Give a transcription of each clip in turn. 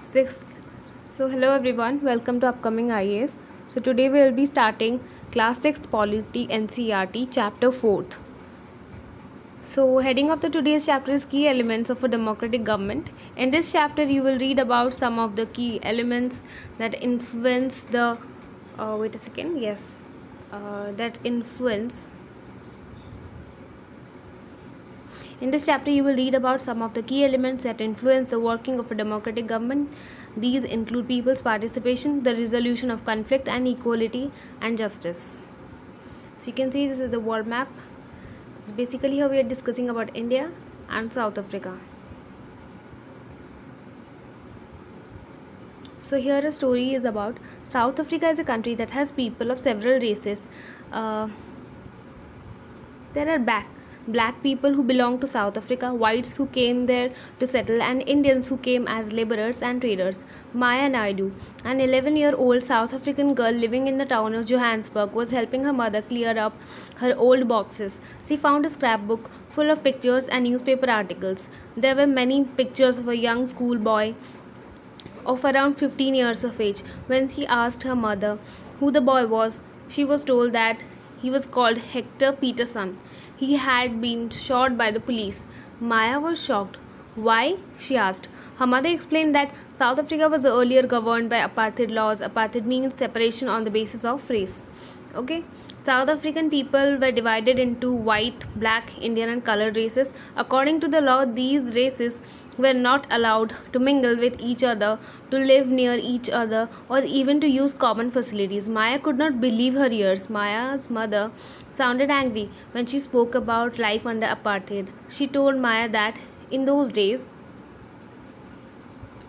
Sixth. So hello everyone, welcome to upcoming IAS. So today we will be starting class 6th polity ncert chapter 4th. So heading of the today's chapter is key elements of a democratic government. In this chapter you will read about some of the key elements that influence the wait a second, yes. That influence In this chapter, you will read about some of the key elements that influence the working of a democratic government. These include people's participation, the resolution of conflict, and equality and justice. So you can see this is the world map. So basically here we are discussing about India and South Africa. So here a story is about South Africa is a country that has people of several races. Uh, there are black people who belong to South Africa, whites who came there to settle, and Indians who came as laborers and traders. Maya Naidu, an 11-year-old South African girl living in the town of Johannesburg, was helping her mother clear up her old boxes. She found a scrapbook full of pictures and newspaper articles. There were many pictures of a young schoolboy of around 15 years of age. When she asked her mother who the boy was, she was told that he was called Hector Peterson. He had been shot by the police. Maya was shocked. Why? She asked. Her mother explained that South Africa was earlier governed by apartheid laws. Apartheid means separation on the basis of race. Okay. South African people were divided into white, black, Indian, and colored races. According to the law, these races were not allowed to mingle with each other, to live near each other, or even to use common facilities. Maya could not believe her ears. Maya's mother sounded angry when she spoke about life under apartheid. She told Maya that in those days,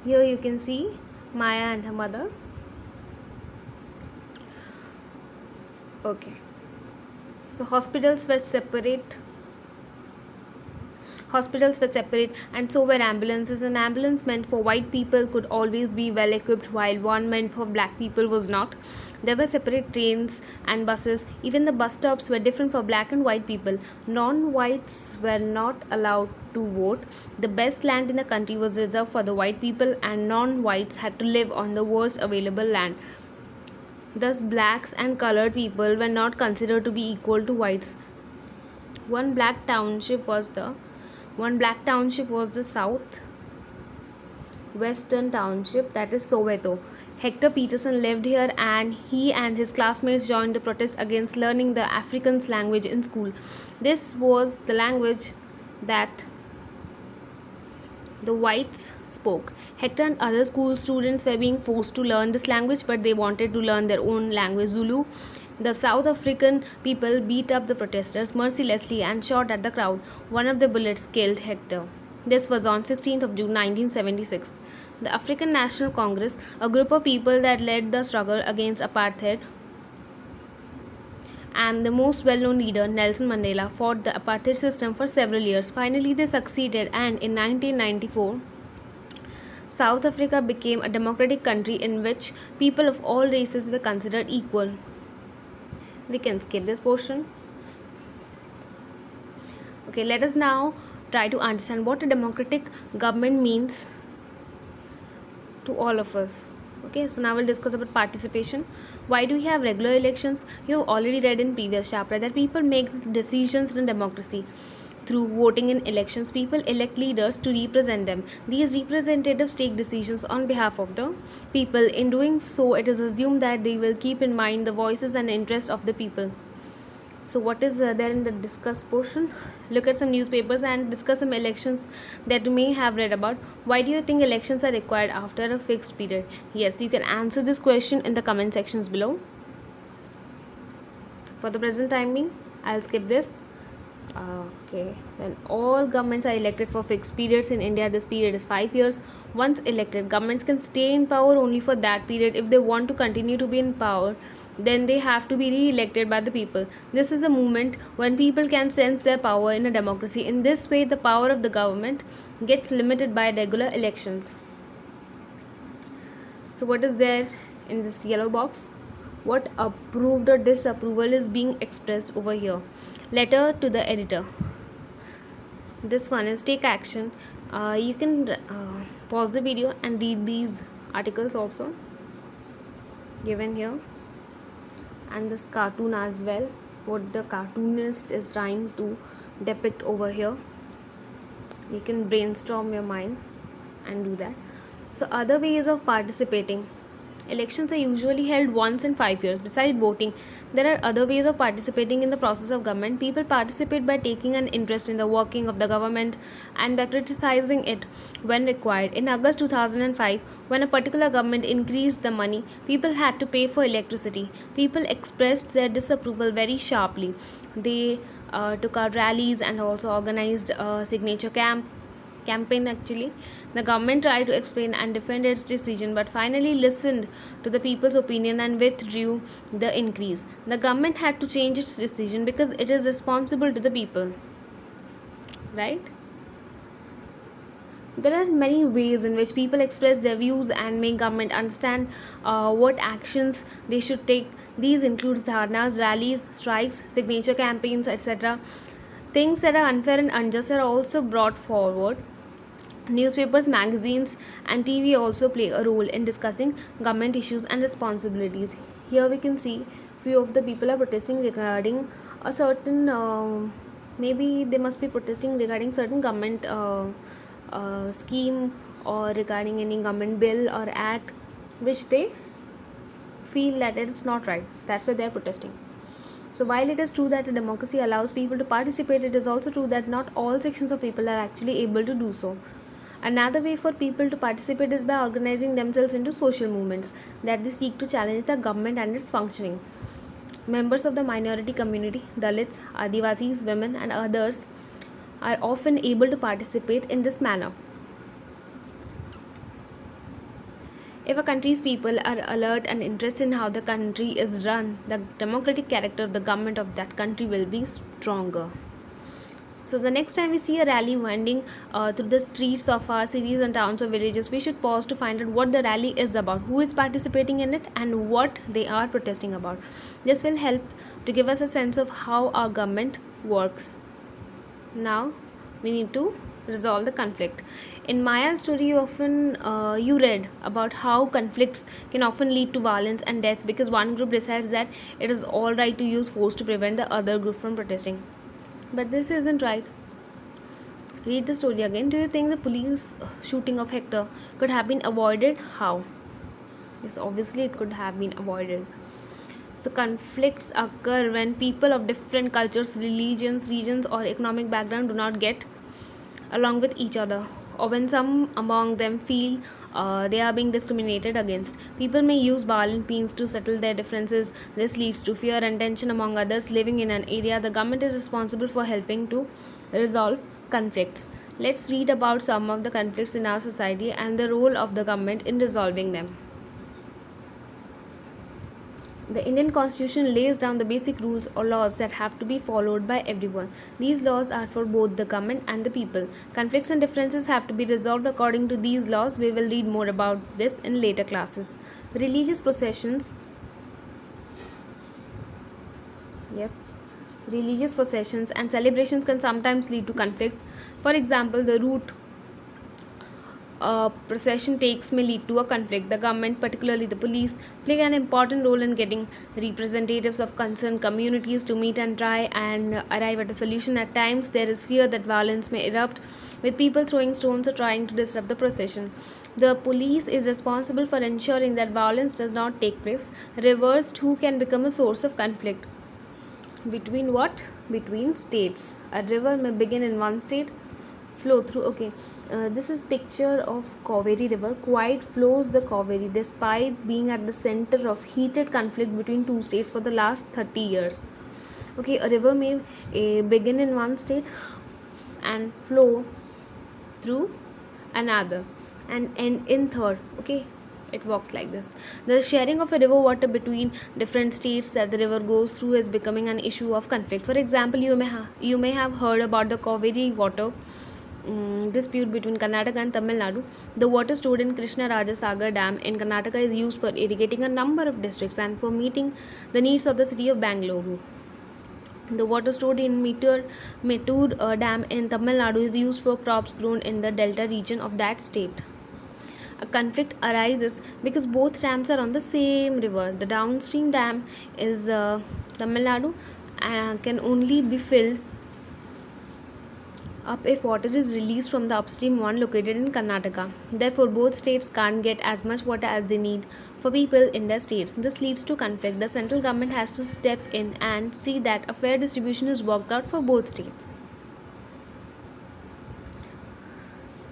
here you can see Maya and her mother. Okay. So hospitals were separate and so were ambulances. An ambulance meant for white people could always be well equipped, while one meant for black people was not. There were separate trains and buses. Even the bus stops were different for black and white people. Non-whites were not allowed to vote. The best land in the country was reserved for the white people, and non-whites had to live on the worst available land. Thus, blacks and colored people were not considered to be equal to whites. One black township was the South Western Township, that is Soweto. Hector Peterson lived here, and he and his classmates joined the protest against learning the Afrikaans language in school. This was the language that the whites spoke. Hector and other school students were being forced to learn this language, but they wanted to learn their own language, Zulu. The South African people beat up the protesters mercilessly and shot at the crowd. One of the bullets killed Hector. This was on 16th of June 1976. The African National Congress, a group of people that led the struggle against apartheid, and the most well-known leader, Nelson Mandela, fought the apartheid system for several years. Finally, they succeeded, and in 1994, South Africa became a democratic country in which people of all races were considered equal. We can skip this portion. Okay, let us now try to understand what a democratic government means to all of us. Okay, so now we'll discuss about participation. Why do we have regular elections? You have already read in previous chapter that people make decisions in a democracy. Through voting in elections, people elect leaders to represent them. These representatives take decisions on behalf of the people. In doing so, it is assumed that they will keep in mind the voices and interests of the people. So what is there in the discuss portion? Look at some newspapers and discuss some elections that you may have read about. Why do you think elections are required after a fixed period? Yes, you can answer this question in the comment sections below. For the present time being, I'll skip this. Okay, then all governments are elected for fixed periods. In India, this period is 5 years. Once elected, governments can stay in power only for that period. If they want to continue to be in power, then they have to be re-elected by the people. This is a movement when people can sense their power in a democracy. In this way, the power of the government gets limited by regular elections. So what is there in this yellow box? What approved or disapproval is being expressed over here? Letter to the editor. This one is take action. You can pause the video and read these articles also given here, and this cartoon as well, what the cartoonist is trying to depict over here. You can brainstorm your mind and do that. So other ways of participating: elections are usually held once in 5 years. Besides voting, there are other ways of participating in the process of government. People participate by taking an interest in the working of the government and by criticizing it when required. In August 2005, when a particular government increased the money people had to pay for electricity, people expressed their disapproval very sharply. They took out rallies and also organized a signature campaign. Actually, the government tried to explain and defend its decision but finally listened to the people's opinion and withdrew the increase. The government had to change its decision because it is responsible to the people, right? There are many ways in which people express their views and make government understand what actions they should take. These include dharnas, rallies, strikes, signature campaigns, etc. Things that are unfair and unjust are also brought forward. Newspapers, magazines, and TV also play a role in discussing government issues and responsibilities. Here we can see few of the people are protesting regarding a certain, maybe they must be protesting regarding certain government scheme or regarding any government bill or act which they feel that it is not right. That's why they are protesting. So while it is true that a democracy allows people to participate, it is also true that not all sections of people are actually able to do so. Another way for people to participate is by organizing themselves into social movements that they seek to challenge the government and its functioning. Members of the minority community, Dalits, Adivasis, women, and others are often able to participate in this manner. If a country's people are alert and interested in how the country is run, the democratic character of the government of that country will be stronger. So the next time we see a rally winding through the streets of our cities and towns or villages, we should pause to find out what the rally is about, who is participating in it, and what they are protesting about. This will help to give us a sense of how our government works. Now we need to resolve the conflict. In Maya's story, you read about how conflicts can often lead to violence and death because one group decides that it is all right to use force to prevent the other group from protesting. But this isn't right. Read the story again. Do you think the police shooting of Hector could have been avoided? How? Yes, obviously it could have been avoided. So conflicts occur when people of different cultures, religions, regions, or economic background do not get along with each other, or when some among them feel they are being discriminated against. People may use violent means to settle their differences. This leads to fear and tension among others living in an area. The government is responsible for helping to resolve conflicts. Let's read about some of the conflicts in our society and the role of the government in resolving them. The Indian Constitution lays down the basic rules or laws that have to be followed by everyone. These laws are for both the government and the people. Conflicts and differences have to be resolved according to these laws. We will read more about this in later classes. Religious processions. Religious processions and celebrations can sometimes lead to conflicts. For example, the route a procession takes may lead to a conflict. The government, particularly the police, play an important role in getting representatives of concerned communities to meet and try and arrive at a solution. At times, there is fear that violence may erupt, with people throwing stones or trying to disrupt the procession. The police is responsible for ensuring that violence does not take place. Reversed, who can become a source of conflict? Between what? Between states. A river may begin in one state, flow through. This is picture of Kaveri river. Quite flows the Kaveri despite being at the center of heated conflict between two states for the last 30 years. A river may begin in one state and flow through another and end in third. It works like this. The sharing of a river water between different states that the river goes through is becoming an issue of conflict. For example, you may have heard about the Kaveri water dispute between Karnataka and Tamil Nadu. The water stored in Krishna Raja Sagar Dam in Karnataka is used for irrigating a number of districts and for meeting the needs of the city of Bangalore. The water stored in Mettur Dam in Tamil Nadu is used for crops grown in the delta region of that state. A conflict arises because both dams are on the same river. The downstream dam is Tamil Nadu and can only be filled up if water is released from the upstream one located in Karnataka. Therefore, both states can't get as much water as they need for people in their states. This leads to conflict. The central government has to step in and see that a fair distribution is worked out for both states.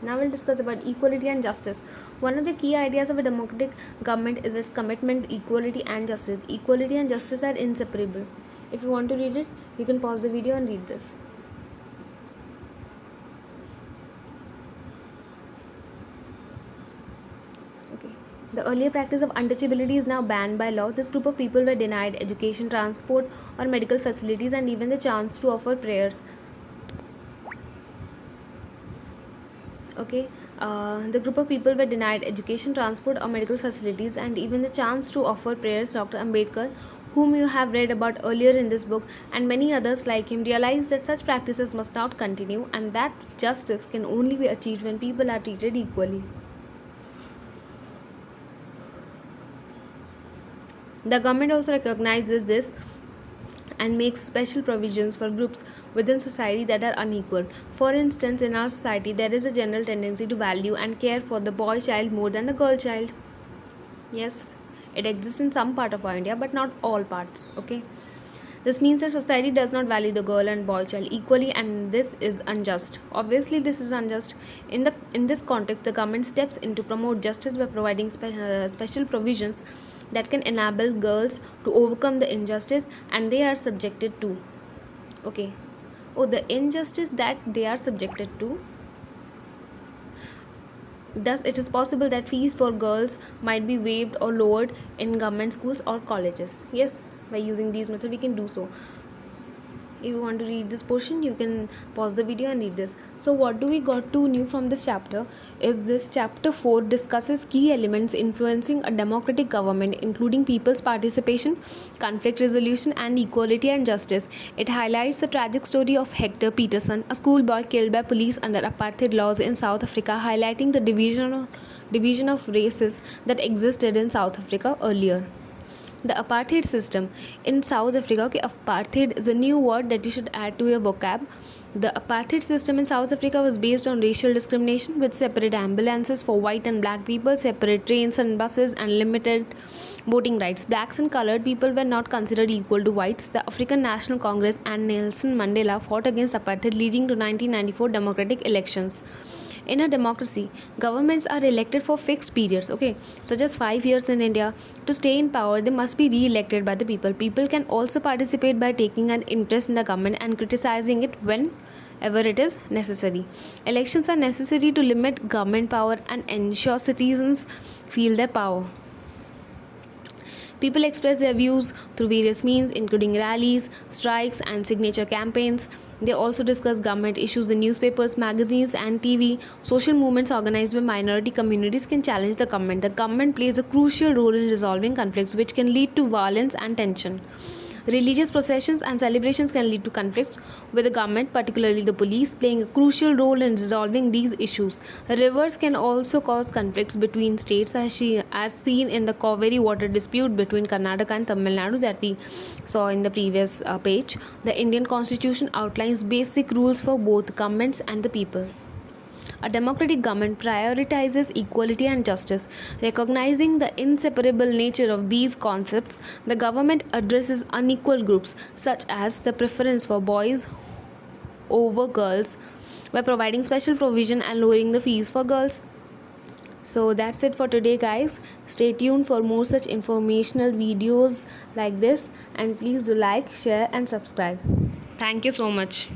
Now we'll discuss about equality and justice. One of the key ideas of a democratic government is its commitment to equality and justice. Equality and justice are inseparable. If you want to read it, you can pause the video and read this. Okay. The earlier practice of untouchability is now banned by law. This group of people were denied education, transport, or medical facilities, and even the chance to offer prayers. Okay, the group of people were denied education, transport, or medical facilities, and even the chance to offer prayers. Dr. Ambedkar, whom you have read about earlier in this book, and many others like him, realized that such practices must not continue, and that justice can only be achieved when people are treated equally. The government also recognizes this and makes special provisions for groups within society that are unequal. For instance, in our society, there is a general tendency to value and care for the boy child more than the girl child. Yes, it exists in some part of our India, but not all parts. Okay, this means that society does not value the girl and boy child equally, and this is unjust. Obviously, this is unjust. In this context, the government steps in to promote justice by providing special provisions that can enable girls to overcome the injustice and they are subjected to. Okay. Oh, the injustice that they are subjected to. Thus, it is possible that fees for girls might be waived or lowered in government schools or colleges. Yes, by using these methods, we can do so. If you want to read this portion, you can pause the video and read this. So what do we got to know from this chapter is this chapter 4 discusses key elements influencing a democratic government, including people's participation, conflict resolution, and equality and justice. It highlights the tragic story of Hector Peterson, a schoolboy killed by police under apartheid laws in South Africa, highlighting the division of races that existed in South Africa earlier. The apartheid system in South Africa. Okay, apartheid is a new word that you should add to your vocab. The apartheid system in South Africa was based on racial discrimination, with separate ambulances for white and black people, separate trains and buses, and limited voting rights. Blacks and colored people were not considered equal to whites. The African National Congress and Nelson Mandela fought against apartheid, leading to 1994 democratic elections. In a democracy, governments are elected for fixed periods, okay, such as 5 years in India. To stay in power, they must be re-elected by the people. People can also participate by taking an interest in the government and criticizing it whenever it is necessary. Elections are necessary to limit government power and ensure citizens feel their power. People express their views through various means, including rallies, strikes, and signature campaigns. They also discuss government issues in newspapers, magazines, and TV. Social movements organized by minority communities can challenge the government. The government plays a crucial role in resolving conflicts, which can lead to violence and tension. Religious processions and celebrations can lead to conflicts with the government, particularly the police, playing a crucial role in resolving these issues. Rivers can also cause conflicts between states, as seen in the Kaveri water dispute between Karnataka and Tamil Nadu that we saw in the previous page. The Indian Constitution outlines basic rules for both governments and the people. A democratic government prioritizes equality and justice. Recognizing the inseparable nature of these concepts, the government addresses unequal groups, such as the preference for boys over girls, by providing special provision and lowering the fees for girls. So that's it for today, guys. Stay tuned for more such informational videos like this, and please do like, share, and subscribe. Thank you so much.